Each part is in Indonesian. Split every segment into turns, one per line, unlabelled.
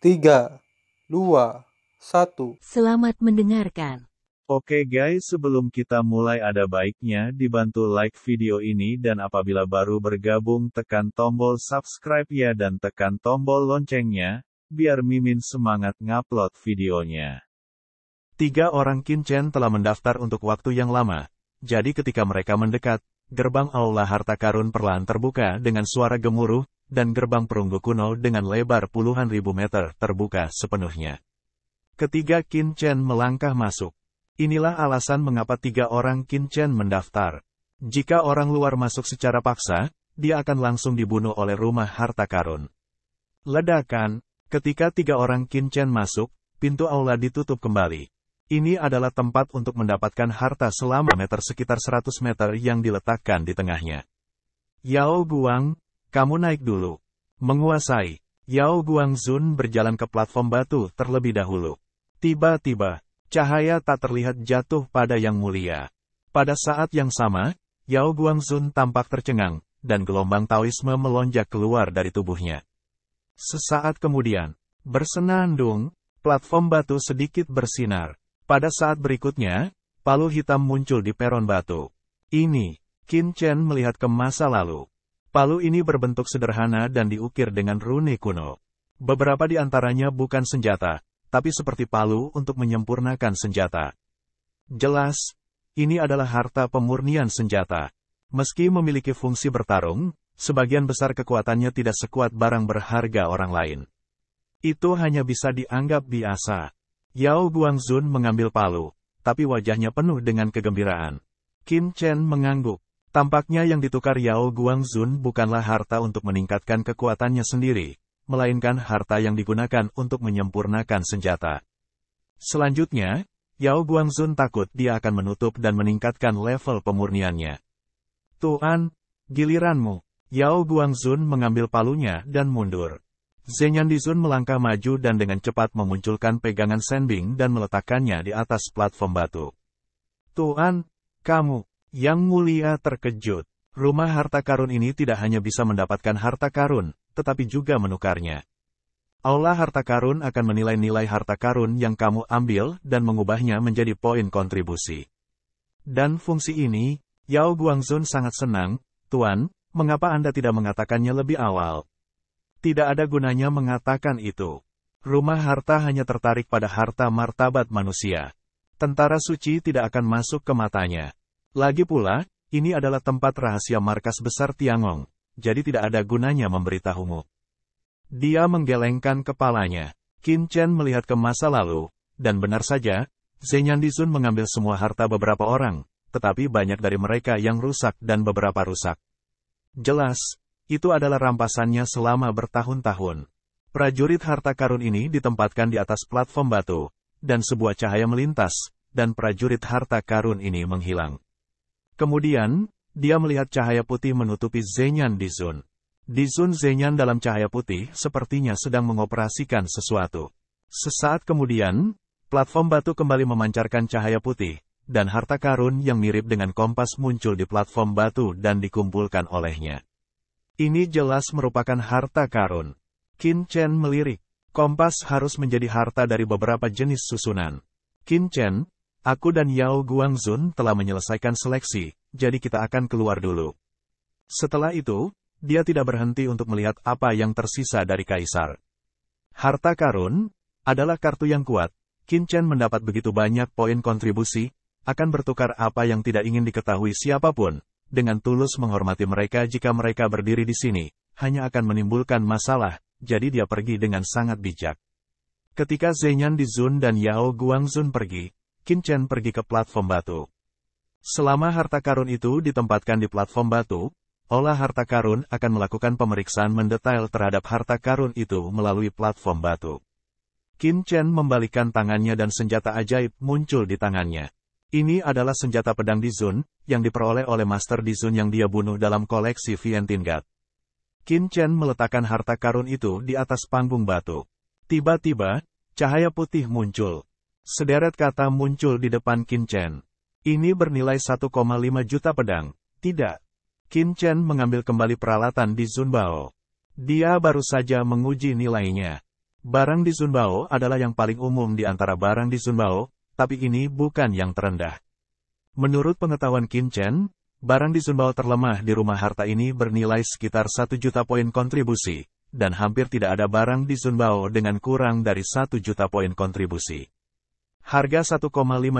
3, 2, 1.
Selamat mendengarkan.
Oke guys, sebelum kita mulai ada baiknya dibantu like video ini dan apabila baru bergabung tekan tombol subscribe ya dan tekan tombol loncengnya, biar Mimin semangat ngupload videonya. 3 orang Kincen telah mendaftar untuk waktu yang lama, jadi ketika mereka mendekat, gerbang Aula Harta Karun perlahan terbuka dengan suara gemuruh, dan gerbang perunggu kuno dengan lebar puluhan ribu meter terbuka sepenuhnya. Ketiga Kincen melangkah masuk. Inilah alasan mengapa 3 orang Kincen mendaftar. Jika orang luar masuk secara paksa, dia akan langsung dibunuh oleh rumah harta karun. Ledakan, ketika 3 orang Kincen masuk, pintu aula ditutup kembali. Ini adalah tempat untuk mendapatkan harta selama meter sekitar 100 meter yang diletakkan di tengahnya. Yao Guang, kamu naik dulu. Menguasai, Yao Guangzun berjalan ke platform batu terlebih dahulu. Tiba-tiba, cahaya tak terlihat jatuh pada Yang Mulia. Pada saat yang sama, Yao Guangzun tampak tercengang, dan gelombang Taoisme melonjak keluar dari tubuhnya. Sesaat kemudian, bersenandung, platform batu sedikit bersinar. Pada saat berikutnya, palu hitam muncul di peron batu. Ini, Kincen melihat ke masa lalu. Palu ini berbentuk sederhana dan diukir dengan rune kuno. Beberapa di antaranya bukan senjata, tapi seperti palu untuk menyempurnakan senjata. Jelas, ini adalah harta pemurnian senjata. Meski memiliki fungsi bertarung, sebagian besar kekuatannya tidak sekuat barang berharga orang lain. Itu hanya bisa dianggap biasa. Yao Guangzun mengambil palu, tapi wajahnya penuh dengan kegembiraan. Kincen mengangguk. Tampaknya yang ditukar Yao Guangzun bukanlah harta untuk meningkatkan kekuatannya sendiri, melainkan harta yang digunakan untuk menyempurnakan senjata. Selanjutnya, Yao Guangzun takut dia akan menutup dan meningkatkan level pemurniannya. Tuan, giliranmu. Yao Guangzun mengambil palunya dan mundur. Zhenyan Dizun melangkah maju dan dengan cepat memunculkan pegangan Shenbing dan meletakkannya di atas platform batu. Tuan, kamu. Yang Mulia terkejut. Rumah harta karun ini tidak hanya bisa mendapatkan harta karun, tetapi juga menukarnya. Aula harta karun akan menilai nilai harta karun yang kamu ambil dan mengubahnya menjadi poin kontribusi. Dan fungsi ini, Yao Guangzun sangat senang. Tuan, mengapa Anda tidak mengatakannya lebih awal? Tidak ada gunanya mengatakan itu. Rumah harta hanya tertarik pada harta martabat manusia. Tentara suci tidak akan masuk ke matanya. Lagi pula, ini adalah tempat rahasia markas besar Tiangong, jadi tidak ada gunanya memberitahumu. Dia menggelengkan kepalanya. Kincen melihat ke masa lalu, dan benar saja, Zhenyan Dizun mengambil semua harta beberapa orang, tetapi banyak dari mereka yang rusak dan beberapa rusak. Jelas, itu adalah rampasannya selama bertahun-tahun. Prajurit harta karun ini ditempatkan di atas platform batu, dan sebuah cahaya melintas, dan prajurit harta karun ini menghilang. Kemudian, dia melihat cahaya putih menutupi Zhenyan Dizun. Dizun Zhenyan dalam cahaya putih sepertinya sedang mengoperasikan sesuatu. Sesaat kemudian, platform batu kembali memancarkan cahaya putih, dan harta karun yang mirip dengan kompas muncul di platform batu dan dikumpulkan olehnya. Ini jelas merupakan harta karun. Kincen melirik. Kompas harus menjadi harta dari beberapa jenis susunan. Kincen, aku dan Yao Guangzun telah menyelesaikan seleksi, jadi kita akan keluar dulu. Setelah itu, dia tidak berhenti untuk melihat apa yang tersisa dari Kaisar. Harta karun adalah kartu yang kuat. Kincen mendapat begitu banyak poin kontribusi, akan bertukar apa yang tidak ingin diketahui siapapun. Dengan tulus menghormati mereka jika mereka berdiri di sini, hanya akan menimbulkan masalah, jadi dia pergi dengan sangat bijak. Ketika Zhenyan Dizun dan Yao Guangzun pergi, Kincen pergi ke platform batu. Selama harta karun itu ditempatkan di platform batu, Aula harta karun akan melakukan pemeriksaan mendetail terhadap harta karun itu melalui platform batu. Kincen membalikkan tangannya dan senjata ajaib muncul di tangannya. Ini adalah senjata pedang Dizun, yang diperoleh oleh Master Dizun yang dia bunuh dalam koleksi Vientiane. Kincen meletakkan harta karun itu di atas panggung batu. Tiba-tiba, cahaya putih muncul. Sederet kata muncul di depan Kincen. Ini bernilai 1,5 juta pedang. Tidak. Kincen mengambil kembali peralatan di Zunbao. Dia baru saja menguji nilainya. Barang di Zunbao adalah yang paling umum di antara barang di Zunbao, tapi ini bukan yang terendah. Menurut pengetahuan Qin Chen, barang di Zunbao terlemah di rumah harta ini bernilai sekitar 1 juta poin kontribusi, dan hampir tidak ada barang di Zunbao dengan kurang dari 1 juta poin kontribusi. Harga 1,5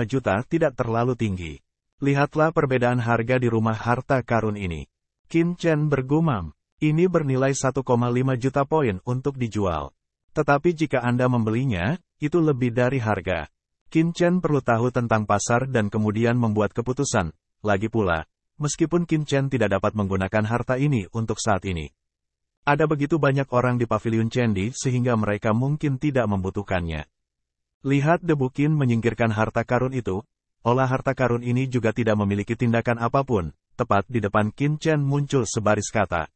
juta tidak terlalu tinggi. Lihatlah perbedaan harga di rumah harta karun ini. Qin Chen bergumam, ini bernilai 1,5 juta poin untuk dijual. Tetapi jika Anda membelinya, itu lebih dari harga. Qin Chen perlu tahu tentang pasar dan kemudian membuat keputusan. Lagi pula, meskipun Qin Chen tidak dapat menggunakan harta ini untuk saat ini. Ada begitu banyak orang di pavilion Chendi sehingga mereka mungkin tidak membutuhkannya. Lihat debu Qin menyingkirkan harta karun itu. Olah harta karun ini juga tidak memiliki tindakan apapun. Tepat di depan Qin Chen muncul sebaris kata.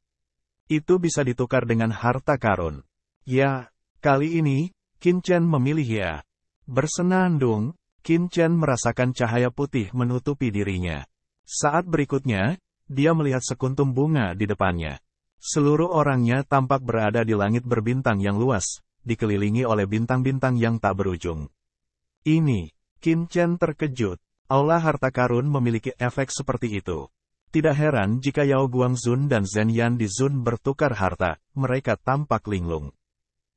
Itu bisa ditukar dengan harta karun. Ya. Kali ini, Qin Chen memilih ya. Bersenandung, Qin Chen merasakan cahaya putih menutupi dirinya. Saat berikutnya, dia melihat sekuntum bunga di depannya. Seluruh orangnya tampak berada di langit berbintang yang luas, dikelilingi oleh bintang-bintang yang tak berujung. Ini, Qin Chen terkejut. Aula harta karun memiliki efek seperti itu. Tidak heran jika Yao Guangzun dan Zhen Yan di Zun bertukar harta, mereka tampak linglung.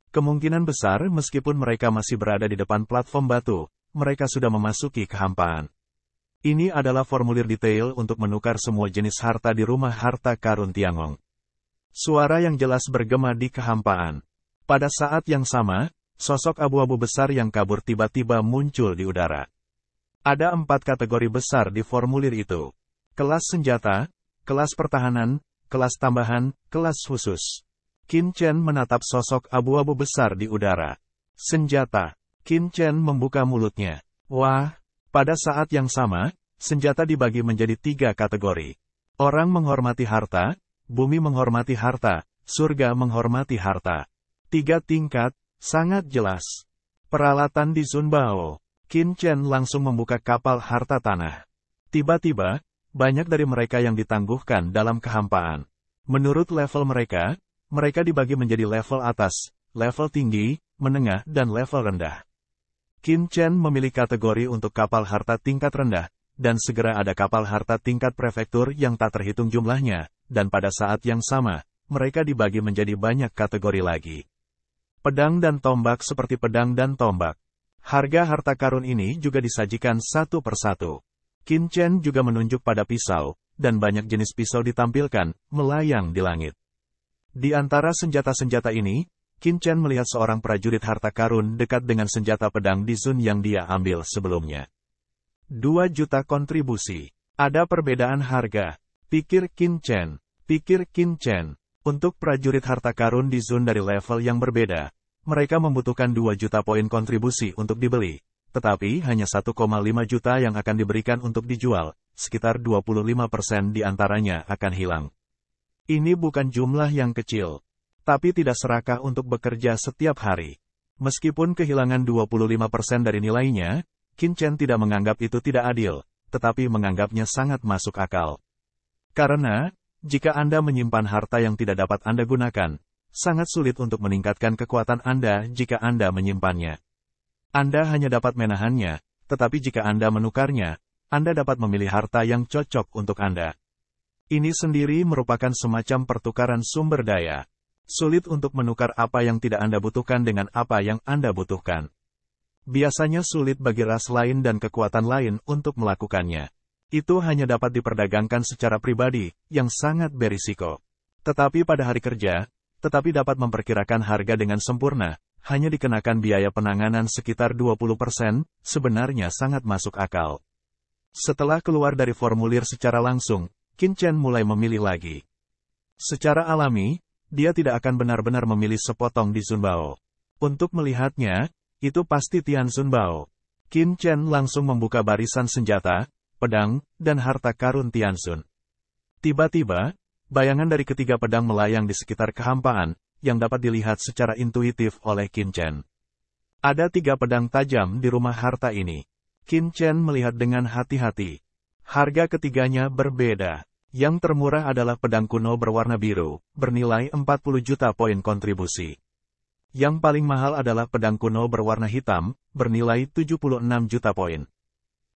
Kemungkinan besar meskipun mereka masih berada di depan platform batu, mereka sudah memasuki kehampaan. Ini adalah formulir detail untuk menukar semua jenis harta di rumah harta karun Tiangong. Suara yang jelas bergema di kehampaan. Pada saat yang sama, sosok abu-abu besar yang kabur tiba-tiba muncul di udara. Ada 4 kategori besar di formulir itu. Kelas senjata, kelas pertahanan, kelas tambahan, kelas khusus. Qin Chen menatap sosok abu-abu besar di udara. Senjata. Qin Chen membuka mulutnya. Wah, pada saat yang sama, senjata dibagi menjadi 3 kategori. Orang menghormati harta, bumi menghormati harta, surga menghormati harta. 3 tingkat, sangat jelas. Peralatan di Zunbao. Qin Chen langsung membuka kapal harta tanah. Tiba-tiba, banyak dari mereka yang ditangguhkan dalam kehampaan. Menurut level mereka dibagi menjadi level atas, level tinggi, menengah, dan level rendah. Qin Chen memilih kategori untuk kapal harta tingkat rendah, dan segera ada kapal harta tingkat prefektur yang tak terhitung jumlahnya, dan pada saat yang sama, mereka dibagi menjadi banyak kategori lagi. Pedang dan tombak seperti pedang dan tombak. Harga harta karun ini juga disajikan satu persatu. Qin Chen juga menunjuk pada pisau, dan banyak jenis pisau ditampilkan, melayang di langit. Di antara senjata-senjata ini, Qin Chen melihat seorang prajurit harta karun dekat dengan senjata pedang di Zun yang dia ambil sebelumnya. 2 juta kontribusi. Ada perbedaan harga. Pikir Qin Chen. Untuk prajurit harta karun di Zun dari level yang berbeda, mereka membutuhkan 2 juta poin kontribusi untuk dibeli. Tetapi hanya 1,5 juta yang akan diberikan untuk dijual, sekitar 25% di antaranya akan hilang. Ini bukan jumlah yang kecil, tapi tidak serakah untuk bekerja setiap hari. Meskipun kehilangan 25% dari nilainya, Qin Chen tidak menganggap itu tidak adil, tetapi menganggapnya sangat masuk akal. Karena, jika Anda menyimpan harta yang tidak dapat Anda gunakan, sangat sulit untuk meningkatkan kekuatan Anda jika Anda menyimpannya. Anda hanya dapat menahannya, tetapi jika Anda menukarnya, Anda dapat memilih harta yang cocok untuk Anda. Ini sendiri merupakan semacam pertukaran sumber daya. Sulit untuk menukar apa yang tidak Anda butuhkan dengan apa yang Anda butuhkan. Biasanya sulit bagi ras lain dan kekuatan lain untuk melakukannya. Itu hanya dapat diperdagangkan secara pribadi, yang sangat berisiko. Tetapi pada hari kerja, dapat memperkirakan harga dengan sempurna, hanya dikenakan biaya penanganan sekitar 20%, sebenarnya sangat masuk akal. Setelah keluar dari formulir secara langsung, Qin Chen mulai memilih lagi. Secara alami, dia tidak akan benar-benar memilih sepotong di Zunbao. Untuk melihatnya, itu pasti Tian Zunbao. Qin Chen langsung membuka barisan senjata, pedang, dan harta karun Tianzun. Tiba-tiba, bayangan dari ketiga pedang melayang di sekitar kehampaan, yang dapat dilihat secara intuitif oleh Qin Chen. Ada 3 pedang tajam di rumah harta ini. Qin Chen melihat dengan hati-hati. Harga ketiganya berbeda. Yang termurah adalah pedang kuno berwarna biru, bernilai 40 juta poin kontribusi. Yang paling mahal adalah pedang kuno berwarna hitam, bernilai 76 juta poin.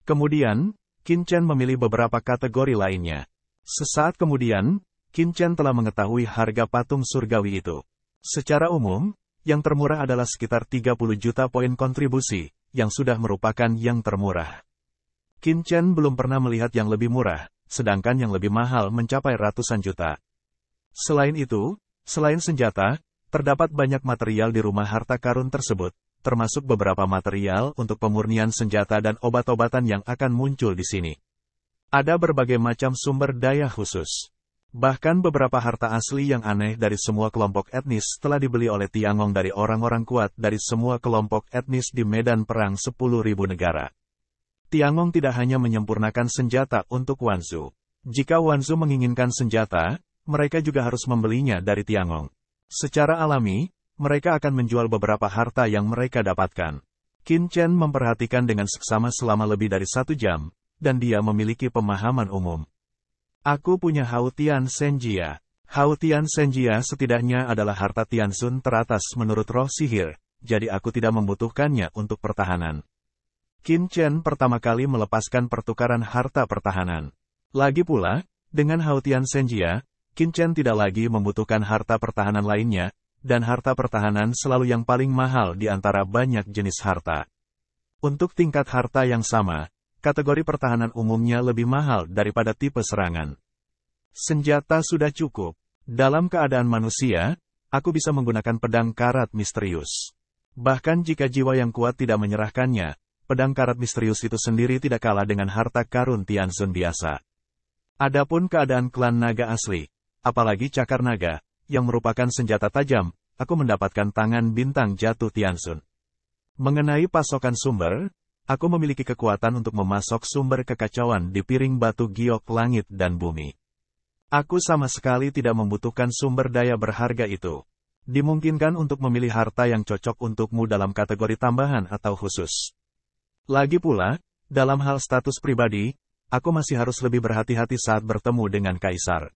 Kemudian, Qin Chen memilih beberapa kategori lainnya. Sesaat kemudian, Qin Chen telah mengetahui harga patung surgawi itu. Secara umum, yang termurah adalah sekitar 30 juta poin kontribusi, yang sudah merupakan yang termurah. Qin Chen belum pernah melihat yang lebih murah, sedangkan yang lebih mahal mencapai ratusan juta. Selain itu, selain senjata, terdapat banyak material di rumah harta karun tersebut, termasuk beberapa material untuk pemurnian senjata dan obat-obatan yang akan muncul di sini. Ada berbagai macam sumber daya khusus. Bahkan beberapa harta asli yang aneh dari semua kelompok etnis telah dibeli oleh Tiangong dari orang-orang kuat dari semua kelompok etnis di medan perang 10.000 negara. Tiangong tidak hanya menyempurnakan senjata untuk Wanzu. Jika Wanzu menginginkan senjata, mereka juga harus membelinya dari Tiangong. Secara alami, mereka akan menjual beberapa harta yang mereka dapatkan. Qin Chen memperhatikan dengan seksama selama lebih dari 1 jam, dan dia memiliki pemahaman umum. Aku punya Hao Tian Senjia. Hao Tian Senjia setidaknya adalah harta Tianzun teratas menurut roh sihir, jadi aku tidak membutuhkannya untuk pertahanan. Qin Chen pertama kali melepaskan pertukaran harta pertahanan. Lagi pula, dengan Hao Tian Senjia, Qin Chen tidak lagi membutuhkan harta pertahanan lainnya, dan harta pertahanan selalu yang paling mahal di antara banyak jenis harta. Untuk tingkat harta yang sama, kategori pertahanan umumnya lebih mahal daripada tipe serangan. Senjata sudah cukup. Dalam keadaan manusia, aku bisa menggunakan pedang karat misterius. Bahkan jika jiwa yang kuat tidak menyerahkannya, pedang karat misterius itu sendiri tidak kalah dengan harta karun Tianzun biasa. Adapun keadaan klan naga asli, apalagi cakar naga, yang merupakan senjata tajam, aku mendapatkan tangan bintang jatuh Tianzun. Mengenai pasokan sumber, aku memiliki kekuatan untuk memasok sumber kekacauan di piring batu giok langit dan bumi. Aku sama sekali tidak membutuhkan sumber daya berharga itu. Dimungkinkan untuk memilih harta yang cocok untukmu dalam kategori tambahan atau khusus. Lagi pula, dalam hal status pribadi, aku masih harus lebih berhati-hati saat bertemu dengan kaisar.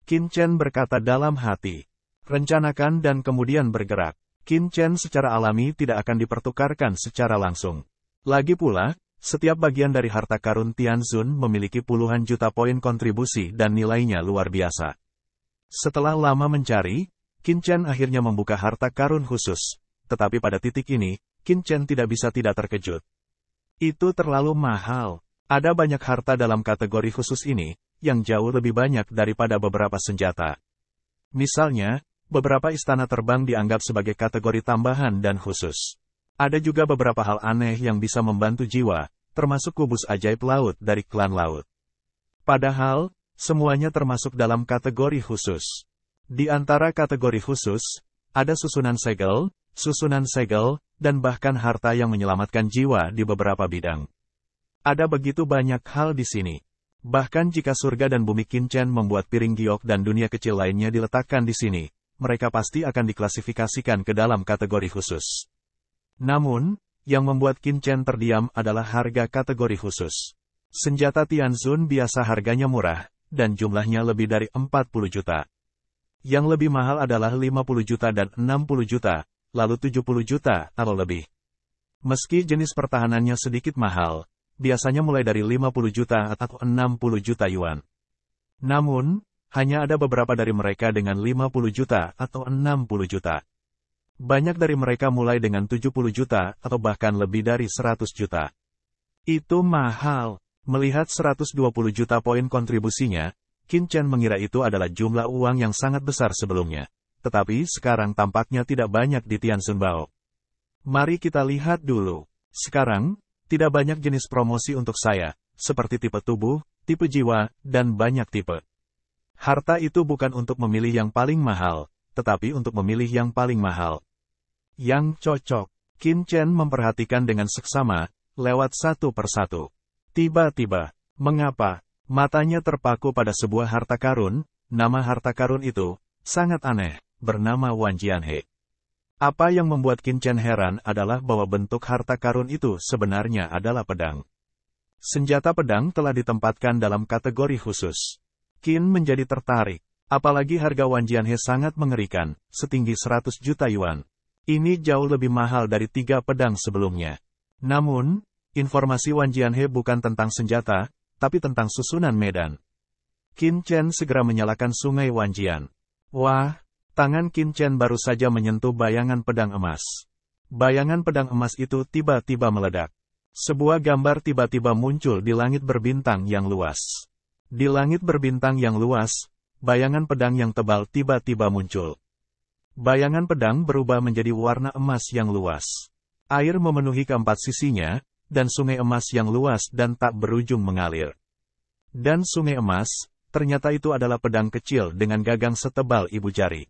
Qin Chen berkata dalam hati. Rencanakan dan kemudian bergerak. Qin Chen secara alami tidak akan dipertukarkan secara langsung. Lagi pula, setiap bagian dari harta karun Tianzun memiliki puluhan juta poin kontribusi dan nilainya luar biasa. Setelah lama mencari, Qin Chen akhirnya membuka harta karun khusus. Tetapi pada titik ini, Qin Chen tidak bisa tidak terkejut. Itu terlalu mahal. Ada banyak harta dalam kategori khusus ini, yang jauh lebih banyak daripada beberapa senjata. Misalnya, beberapa istana terbang dianggap sebagai kategori tambahan dan khusus. Ada juga beberapa hal aneh yang bisa membantu jiwa, termasuk kubus ajaib laut dari klan laut. Padahal, semuanya termasuk dalam kategori khusus. Di antara kategori khusus, ada susunan segel, dan bahkan harta yang menyelamatkan jiwa di beberapa bidang. Ada begitu banyak hal di sini. Bahkan jika surga dan bumi Qin Chen membuat piring giok dan dunia kecil lainnya diletakkan di sini, mereka pasti akan diklasifikasikan ke dalam kategori khusus. Namun, yang membuat Qin Chen terdiam adalah harga kategori khusus. Senjata Tianzun biasa harganya murah, dan jumlahnya lebih dari 40 juta. Yang lebih mahal adalah 50 juta dan 60 juta, lalu 70 juta atau lebih. Meski jenis pertahanannya sedikit mahal, biasanya mulai dari 50 juta atau 60 juta yuan. Namun, hanya ada beberapa dari mereka dengan 50 juta atau 60 juta. Banyak dari mereka mulai dengan 70 juta atau bahkan lebih dari 100 juta. Itu mahal. Melihat 120 juta poin kontribusinya, Qin Chen mengira itu adalah jumlah uang yang sangat besar sebelumnya. Tetapi sekarang tampaknya tidak banyak di Tianzun Bao. Mari kita lihat dulu. Sekarang, tidak banyak jenis promosi untuk saya, seperti tipe tubuh, tipe jiwa, dan banyak tipe. Harta itu bukan untuk memilih yang paling mahal, tetapi untuk memilih yang paling mahal. Yang cocok. Qin Chen memperhatikan dengan seksama, lewat satu persatu. Tiba-tiba, mengapa? Matanya terpaku pada sebuah harta karun, nama harta karun itu, sangat aneh, bernama Wan Jianhe. Apa yang membuat Qin Chen heran adalah bahwa bentuk harta karun itu sebenarnya adalah pedang. Senjata pedang telah ditempatkan dalam kategori khusus. Qin menjadi tertarik. Apalagi harga Wan Jianhe sangat mengerikan, setinggi 100 juta yuan. Ini jauh lebih mahal dari 3 pedang sebelumnya. Namun, informasi Wan Jianhe bukan tentang senjata, tapi tentang susunan medan. Qin Chen segera menyalakan sungai Wanjian. Wah, tangan Qin Chen baru saja menyentuh bayangan pedang emas. Bayangan pedang emas itu tiba-tiba meledak. Sebuah gambar tiba-tiba muncul di langit berbintang yang luas. Di langit berbintang yang luas, bayangan pedang yang tebal tiba-tiba muncul. Bayangan pedang berubah menjadi warna emas yang luas. Air memenuhi keempat sisinya, dan sungai emas yang luas dan tak berujung mengalir. Dan sungai emas, ternyata itu adalah pedang kecil dengan gagang setebal ibu jari.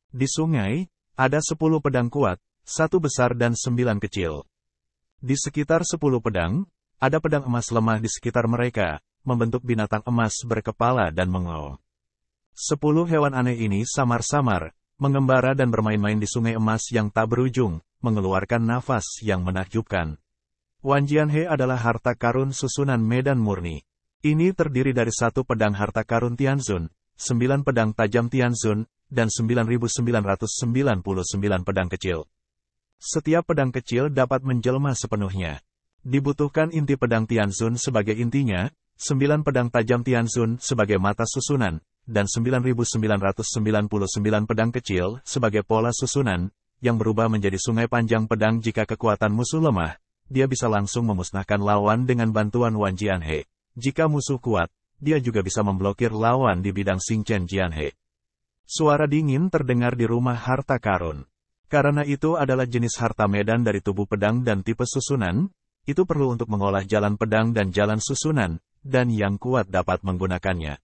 Di sungai, ada 10 pedang kuat, 1 besar dan 9 kecil. Di sekitar 10 pedang, ada pedang emas lemah di sekitar mereka, membentuk binatang emas berkepala dan mengau. 10 hewan aneh ini samar-samar, mengembara dan bermain-main di sungai emas yang tak berujung, mengeluarkan nafas yang menakjubkan. Wan Jianhe adalah harta karun susunan medan murni. Ini terdiri dari 1 pedang harta karun Tianzun, 9 pedang tajam Tianzun, dan 9.999 pedang kecil. Setiap pedang kecil dapat menjelma sepenuhnya. Dibutuhkan inti pedang Tianzun sebagai intinya, 9 pedang tajam Tianzun sebagai mata susunan, dan 9.999 pedang kecil sebagai pola susunan, yang berubah menjadi sungai panjang pedang. Jika kekuatan musuh lemah, dia bisa langsung memusnahkan lawan dengan bantuan Wan Jianhe. Jika musuh kuat, dia juga bisa memblokir lawan di bidang Xingchen Jianhe. Suara dingin terdengar di rumah harta karun. Karena itu adalah jenis harta medan dari tubuh pedang dan tipe susunan, itu perlu untuk mengolah jalan pedang dan jalan susunan, dan yang kuat dapat menggunakannya.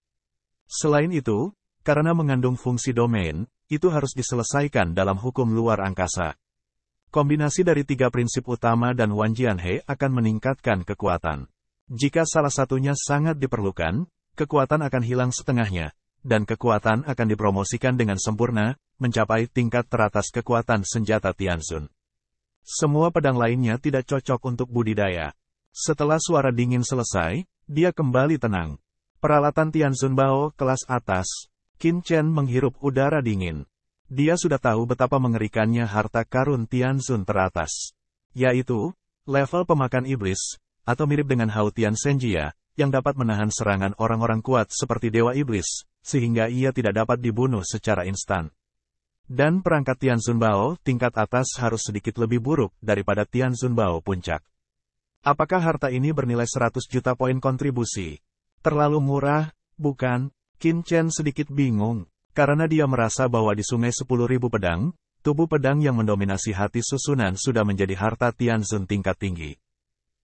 Selain itu, karena mengandung fungsi domain, itu harus diselesaikan dalam hukum luar angkasa. Kombinasi dari 3 prinsip utama dan Wan Jianhe akan meningkatkan kekuatan. Jika salah satunya sangat diperlukan, kekuatan akan hilang setengahnya, dan kekuatan akan dipromosikan dengan sempurna, mencapai tingkat teratas kekuatan senjata Tianzun. Semua pedang lainnya tidak cocok untuk budidaya. Setelah suara dingin selesai, dia kembali tenang. Peralatan Tianzun Bao kelas atas, Qin Chen menghirup udara dingin. Dia sudah tahu betapa mengerikannya harta karun Tianzun teratas. Yaitu, level pemakan iblis, atau mirip dengan Hao Tian Senjia, yang dapat menahan serangan orang-orang kuat seperti Dewa Iblis, sehingga ia tidak dapat dibunuh secara instan. Dan perangkat Tianzun Bao tingkat atas harus sedikit lebih buruk daripada Tianzun Bao puncak. Apakah harta ini bernilai 100 juta poin kontribusi? Terlalu murah, bukan? Qin Chen sedikit bingung, karena dia merasa bahwa di sungai 10.000 pedang, tubuh pedang yang mendominasi hati susunan sudah menjadi harta Tianzun tingkat tinggi.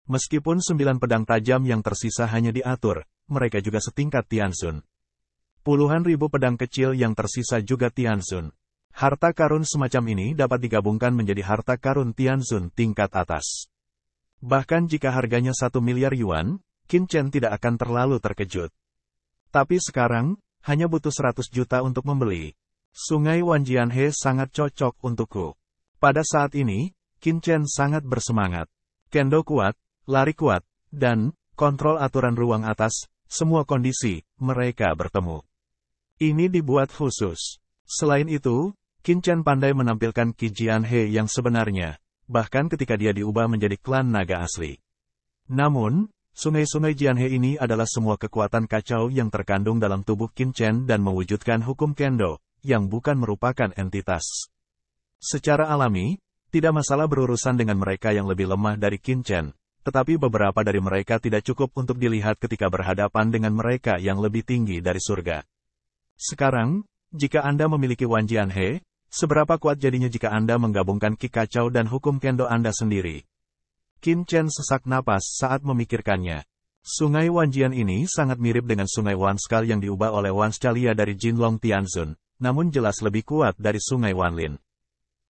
Meskipun 9 pedang tajam yang tersisa hanya diatur, mereka juga setingkat Tianzun. Puluhan ribu pedang kecil yang tersisa juga Tianzun. Harta karun semacam ini dapat digabungkan menjadi harta karun Tianzun tingkat atas. Bahkan jika harganya 1 miliar yuan, Qin Chen tidak akan terlalu terkejut. Tapi sekarang, hanya butuh 100 juta untuk membeli. Sungai Wan Jianhe sangat cocok untukku. Pada saat ini, Qin Chen sangat bersemangat. Kendo kuat, lari kuat, dan kontrol aturan ruang atas, semua kondisi, mereka bertemu. Ini dibuat khusus. Selain itu, Qin Chen pandai menampilkan Qi Jianhe yang sebenarnya, bahkan ketika dia diubah menjadi klan naga asli. Namun, sungai-sungai Jianhe ini adalah semua kekuatan kacau yang terkandung dalam tubuh Qin Chen dan mewujudkan hukum Kendo, yang bukan merupakan entitas. Secara alami, tidak masalah berurusan dengan mereka yang lebih lemah dari Qin Chen, tetapi beberapa dari mereka tidak cukup untuk dilihat ketika berhadapan dengan mereka yang lebih tinggi dari surga. Sekarang, jika Anda memiliki Wan Jianhe, seberapa kuat jadinya jika Anda menggabungkan Qi kacau dan hukum Kendo Anda sendiri? Qin Chen sesak napas saat memikirkannya. Sungai Wanjian ini sangat mirip dengan sungai Wanskal yang diubah oleh Wanscalia dari Jinlong Tianzun, namun jelas lebih kuat dari sungai Wanlin.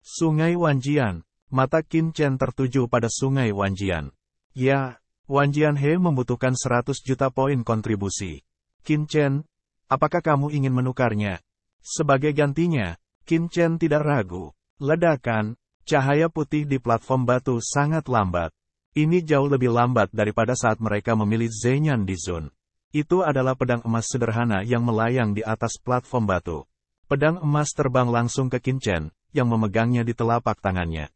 Sungai Wanjian, mata Qin Chen tertuju pada sungai Wanjian. Ya, Wan Jianhe membutuhkan 100 juta poin kontribusi. Qin Chen, apakah kamu ingin menukarnya? Sebagai gantinya, Qin Chen tidak ragu. Ledakan, cahaya putih di platform batu sangat lambat. Ini jauh lebih lambat daripada saat mereka memilih Zhenyan di Zun. Itu adalah pedang emas sederhana yang melayang di atas platform batu. Pedang emas terbang langsung ke Qin Chen, yang memegangnya di telapak tangannya.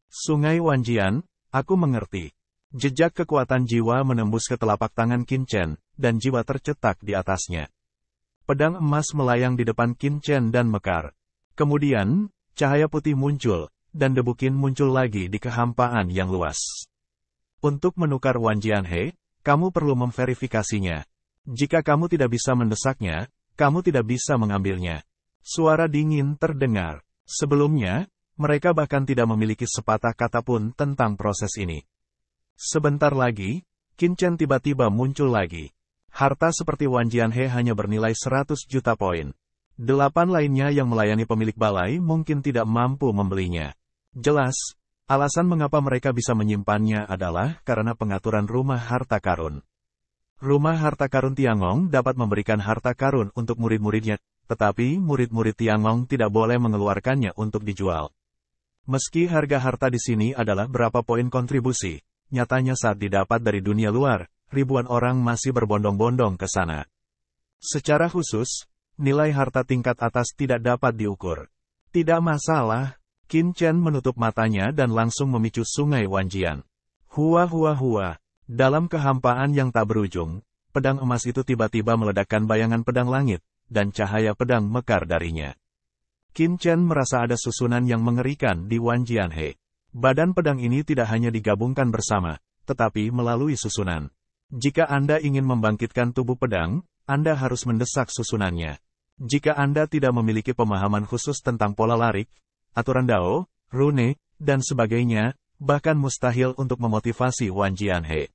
Sungai Wanjian, aku mengerti. Jejak kekuatan jiwa menembus ke telapak tangan Qin Chen, dan jiwa tercetak di atasnya. Pedang emas melayang di depan Qin Chen dan mekar. Kemudian, cahaya putih muncul, dan debu Qin muncul lagi di kehampaan yang luas. Untuk menukar Wanjianhe, kamu perlu memverifikasinya. Jika kamu tidak bisa mendesaknya, kamu tidak bisa mengambilnya. Suara dingin terdengar. Sebelumnya, mereka bahkan tidak memiliki sepatah kata pun tentang proses ini. Sebentar lagi, Qin Chen tiba-tiba muncul lagi. Harta seperti Wanjianhe hanya bernilai 100 juta poin. 8 lainnya yang melayani pemilik balai mungkin tidak mampu membelinya. Jelas, alasan mengapa mereka bisa menyimpannya adalah karena pengaturan rumah harta karun. Rumah harta karun Tiangong dapat memberikan harta karun untuk murid-muridnya, tetapi murid-murid Tiangong tidak boleh mengeluarkannya untuk dijual. Meski harga harta di sini adalah berapa poin kontribusi, nyatanya saat didapat dari dunia luar, ribuan orang masih berbondong-bondong ke sana. Secara khusus, nilai harta tingkat atas tidak dapat diukur. Tidak masalah, Qin Chen menutup matanya dan langsung memicu sungai Wanjian. Hua hua hua. Dalam kehampaan yang tak berujung, pedang emas itu tiba-tiba meledakkan bayangan pedang langit, dan cahaya pedang mekar darinya. Qin Chen merasa ada susunan yang mengerikan di Wanjianhe. Badan pedang ini tidak hanya digabungkan bersama, tetapi melalui susunan. Jika Anda ingin membangkitkan tubuh pedang, Anda harus mendesak susunannya. Jika Anda tidak memiliki pemahaman khusus tentang pola larik, aturan Dao, rune, dan sebagainya, bahkan mustahil untuk memotivasi Wanjianhe.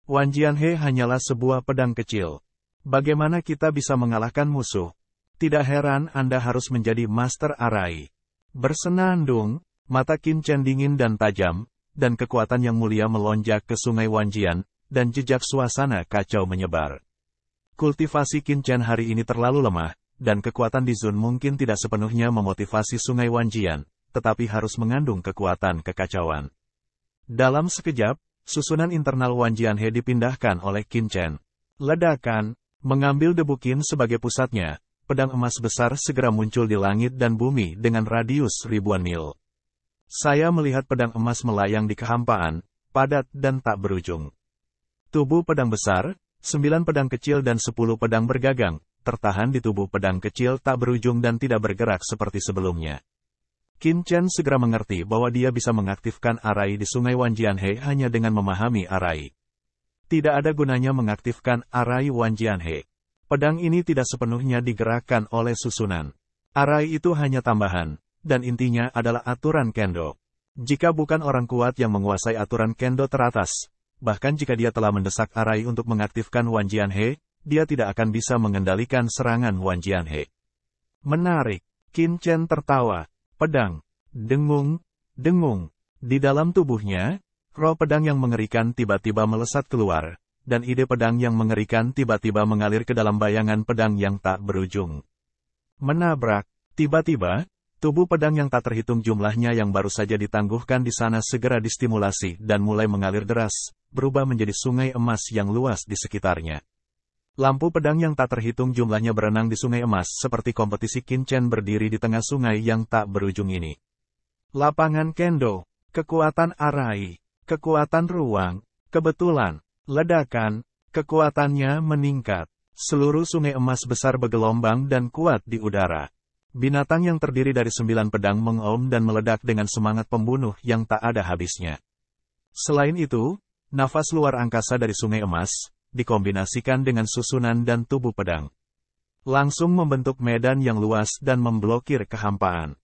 Wanjianhe hanyalah sebuah pedang kecil. Bagaimana kita bisa mengalahkan musuh? Tidak heran Anda harus menjadi master arai. Bersenandung, mata Qin Chen dingin dan tajam, dan kekuatan yang mulia melonjak ke sungai Wanjian, dan jejak suasana kacau menyebar. Kultivasi Qin Chen hari ini terlalu lemah, dan kekuatan di Zun mungkin tidak sepenuhnya memotivasi sungai Wanjian, tetapi harus mengandung kekuatan kekacauan. Dalam sekejap, susunan internal Wanjianhe dipindahkan oleh Qin Chen. Ledakan, mengambil debu Qin sebagai pusatnya, pedang emas besar segera muncul di langit dan bumi dengan radius ribuan mil. Saya melihat pedang emas melayang di kehampaan, padat dan tak berujung. Tubuh pedang besar, 9 pedang kecil dan 10 pedang bergagang, tertahan di tubuh pedang kecil tak berujung dan tidak bergerak seperti sebelumnya. Qin Chen segera mengerti bahwa dia bisa mengaktifkan arai di sungai Wanjianhe hanya dengan memahami arai. Tidak ada gunanya mengaktifkan arai Wanjianhe. Pedang ini tidak sepenuhnya digerakkan oleh susunan. Arai itu hanya tambahan, dan intinya adalah aturan kendo. Jika bukan orang kuat yang menguasai aturan kendo teratas, bahkan jika dia telah mendesak arai untuk mengaktifkan Wanjianhe, dia tidak akan bisa mengendalikan serangan Wanjianhe. Menarik, Qin Chen tertawa. Pedang, dengung, dengung. Di dalam tubuhnya, roh pedang yang mengerikan tiba-tiba melesat keluar, dan ide pedang yang mengerikan tiba-tiba mengalir ke dalam bayangan pedang yang tak berujung. Menabrak, tiba-tiba, tubuh pedang yang tak terhitung jumlahnya yang baru saja ditangguhkan di sana segera distimulasi dan mulai mengalir deras, berubah menjadi sungai emas yang luas di sekitarnya. Lampu pedang yang tak terhitung jumlahnya berenang di sungai emas seperti kompetisi Qin Chen berdiri di tengah sungai yang tak berujung ini. Lapangan kendo, kekuatan arai, kekuatan ruang, kebetulan, ledakan, kekuatannya meningkat. Seluruh sungai emas besar bergelombang dan kuat di udara. Binatang yang terdiri dari 9 pedang mengom dan meledak dengan semangat pembunuh yang tak ada habisnya. Selain itu, nafas luar angkasa dari sungai emas, dikombinasikan dengan susunan dan tubuh pedang. Langsung membentuk medan yang luas dan memblokir kehampaan.